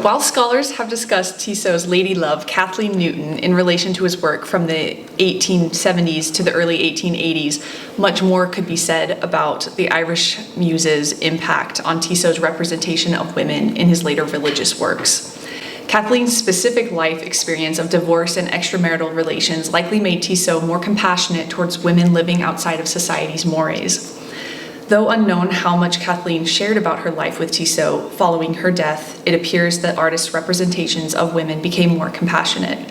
While scholars have discussed Tissot's lady love, Kathleen Newton, in relation to his work from the 1870s to the early 1880s, much more could be said about the Irish Muse's impact on Tissot's representation of women in his later religious works. Kathleen's specific life experience of divorce and extramarital relations likely made Tissot more compassionate towards women living outside of society's mores. Though unknown how much Kathleen shared about her life with Tissot following her death, it appears that artists' representations of women became more compassionate.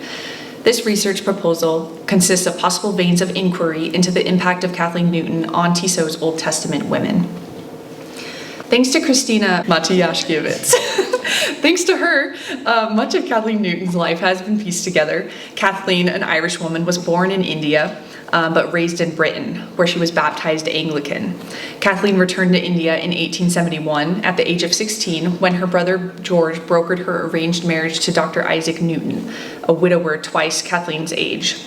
This research proposal consists of possible veins of inquiry into the impact of Kathleen Newton on Tissot's Old Testament women. Thanks to Christina Matiashkiewicz. Thanks to her, much of Kathleen Newton's life has been pieced together. Kathleen, an Irish woman, was born in India, but raised in Britain, where she was baptized Anglican. Kathleen returned to India in 1871 at the age of 16 when her brother George brokered her arranged marriage to Dr. Isaac Newton, a widower twice Kathleen's age.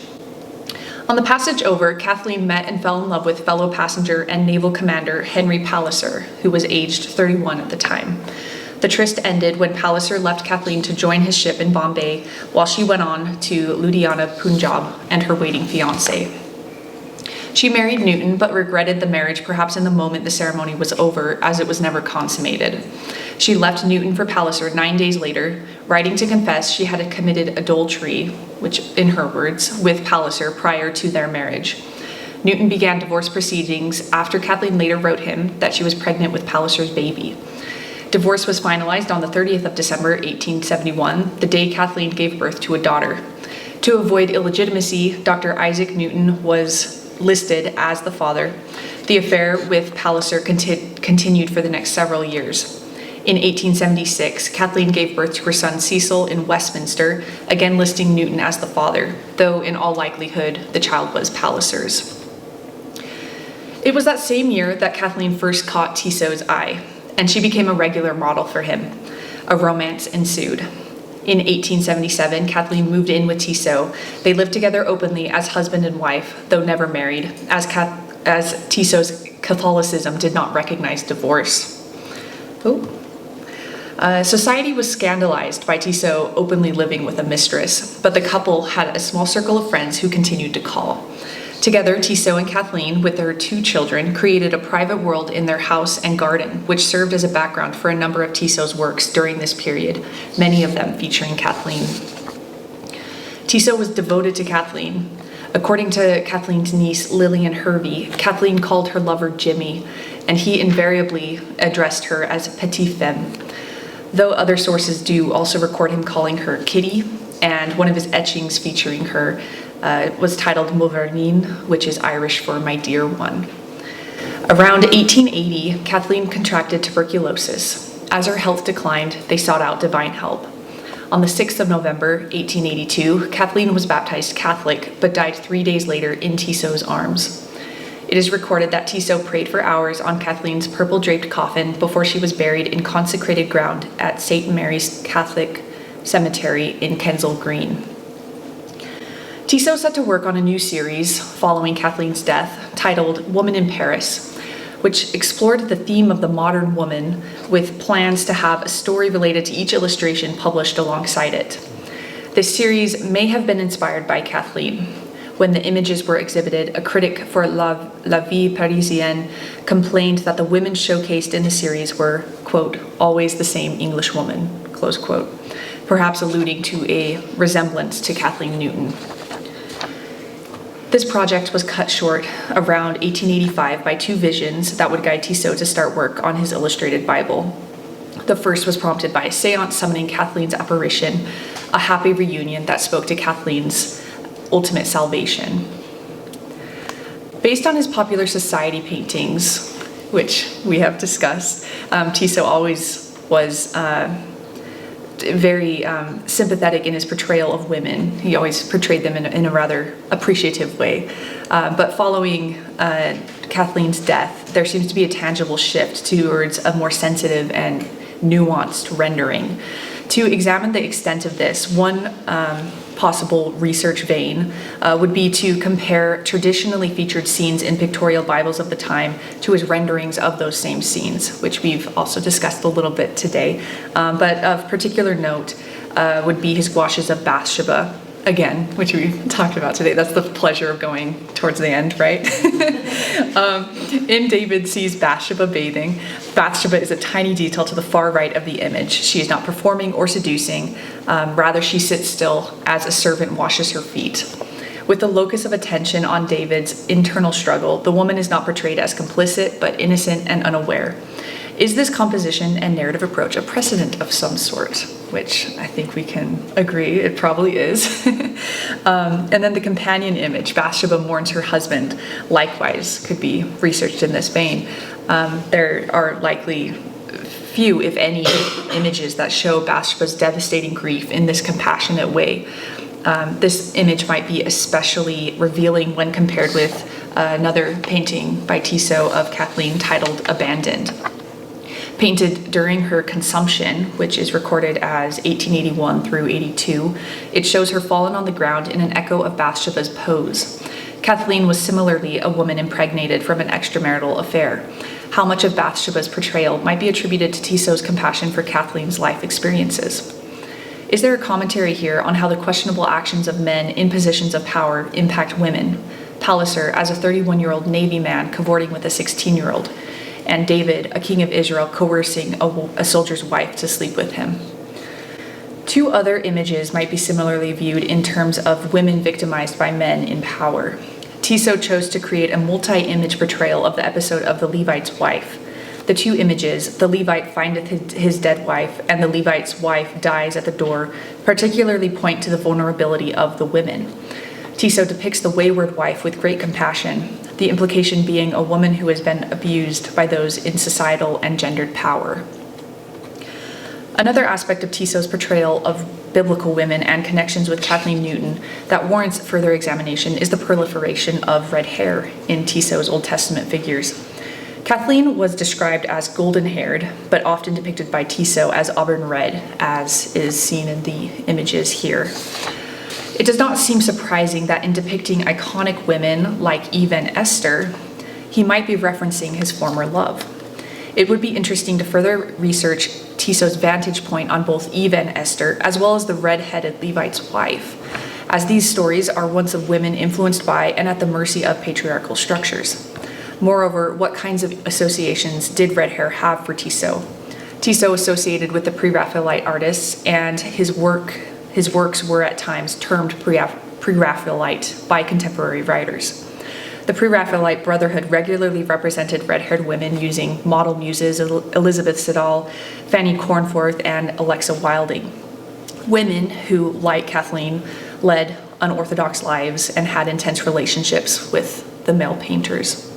On the passage over, Kathleen met and fell in love with fellow passenger and naval commander Henry Palliser, who was aged 31 at the time. The tryst ended when Palliser left Kathleen to join his ship in Bombay while she went on to Ludhiana, Punjab, and her waiting fiancé. She married Newton, but regretted the marriage perhaps in the moment the ceremony was over, as it was never consummated. She left Newton for Palliser 9 days later, writing to confess she had committed adultery, which, in her words, with Palliser prior to their marriage. Newton began divorce proceedings after Kathleen later wrote him that she was pregnant with Palliser's baby. Divorce was finalized on the 30th of December, 1871, the day Kathleen gave birth to a daughter. To avoid illegitimacy, Dr. Isaac Newton was listed as the father. The affair with Palliser continued for the next several years. In 1876, Kathleen gave birth to her son Cecil in Westminster, again listing Newton as the father, though in all likelihood the child was Palliser's. It was that same year that Kathleen first caught Tissot's eye, and she became a regular model for him. A romance ensued. In 1877, Kathleen moved in with Tissot. They lived together openly as husband and wife, though never married, as Tissot's Catholicism did not recognize divorce. Society was scandalized by Tissot openly living with a mistress, but the couple had a small circle of friends who continued to call. Together, Tissot and Kathleen, with their 2 children, created a private world in their house and garden, which served as a background for a number of Tissot's works during this period, many of them featuring Kathleen. Tissot was devoted to Kathleen. According to Kathleen's niece, Lillian Hervey, Kathleen called her lover Jimmy, and he invariably addressed her as petite femme, though other sources do also record him calling her Kitty, and one of his etchings featuring her was titled Mouvernin, which is Irish for my dear one. Around 1880, Kathleen contracted tuberculosis. As her health declined, they sought out divine help. On the 6th of November, 1882, Kathleen was baptized Catholic, but died 3 days later in Tissot's arms. It is recorded that Tissot prayed for hours on Kathleen's purple-draped coffin before she was buried in consecrated ground at St. Mary's Catholic Cemetery in Kensal Green. Tissot set to work on a new series following Kathleen's death, titled Woman in Paris, which explored the theme of the modern woman with plans to have a story related to each illustration published alongside it. This series may have been inspired by Kathleen. When the images were exhibited, a critic for La Vie Parisienne complained that the women showcased in the series were, quote, always the same English woman, close quote, perhaps alluding to a resemblance to Kathleen Newton. This project was cut short around 1885 by 2 visions that would guide Tissot to start work on his illustrated Bible. The first was prompted by a seance summoning Kathleen's apparition, a happy reunion that spoke to Kathleen's ultimate salvation. Based on his popular society paintings, which we have discussed, Tissot always was very sympathetic in his portrayal of women. He always portrayed them in a rather appreciative way. But following Kathleen's death, there seems to be a tangible shift towards a more sensitive and nuanced rendering. To examine the extent of this, one possible research vein would be to compare traditionally featured scenes in pictorial Bibles of the time to his renderings of those same scenes, which we've also discussed a little bit today. But of particular note would be his gouaches of Bathsheba, again, which we talked about today. That's the pleasure of going towards the end, right? In David sees Bathsheba bathing. Bathsheba is a tiny detail to the far right of the image. She is not performing or seducing. Rather, she sits still as a servant washes her feet. With the locus of attention on David's internal struggle, the woman is not portrayed as complicit, but innocent and unaware. Is this composition and narrative approach a precedent of some sort? Which I think we can agree it probably is. And then the companion image, Bathsheba mourns her husband, likewise could be researched in this vein. There are likely few, if any, images that show Bathsheba's devastating grief in this compassionate way. This image might be especially revealing when compared with another painting by Tissot of Kathleen titled Abandoned. Painted during her consumption, which is recorded as 1881 through 82, it shows her fallen on the ground in an echo of Bathsheba's pose. Kathleen was similarly a woman impregnated from an extramarital affair. How much of Bathsheba's portrayal might be attributed to Tissot's compassion for Kathleen's life experiences? Is there a commentary here on how the questionable actions of men in positions of power impact women? Palliser as a 31-year-old Navy man cavorting with a 16-year-old, and David, a king of Israel, coercing a soldier's wife to sleep with him. Two other images might be similarly viewed in terms of women victimized by men in power. Tissot chose to create a multi-image portrayal of the episode of the Levite's wife. The two images, the Levite findeth his dead wife and the Levite's wife dies at the door, particularly point to the vulnerability of the women. Tissot depicts the wayward wife with great compassion, the implication being a woman who has been abused by those in societal and gendered power. Another aspect of Tissot's portrayal of biblical women and connections with Kathleen Newton that warrants further examination is the proliferation of red hair in Tissot's Old Testament figures. Kathleen was described as golden-haired, but often depicted by Tissot as auburn red, as is seen in the images here. It does not seem surprising that in depicting iconic women like Eve and Esther, he might be referencing his former love. It would be interesting to further research Tissot's vantage point on both Eve and Esther, as well as the red-headed Levite's wife, as these stories are ones of women influenced by and at the mercy of patriarchal structures. Moreover, what kinds of associations did red hair have for Tissot? Tissot associated with the Pre-Raphaelite artists, and his works were at times termed Pre-Raphaelite by contemporary writers. The Pre-Raphaelite Brotherhood regularly represented red-haired women using model muses Elizabeth Siddal, Fanny Cornforth, and Alexa Wilding. Women who, like Kathleen, led unorthodox lives and had intense relationships with the male painters.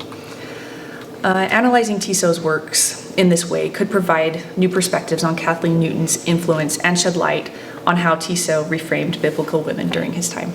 Analyzing Tissot's works in this way could provide new perspectives on Kathleen Newton's influence and shed light on how Tissot reframed biblical women during his time.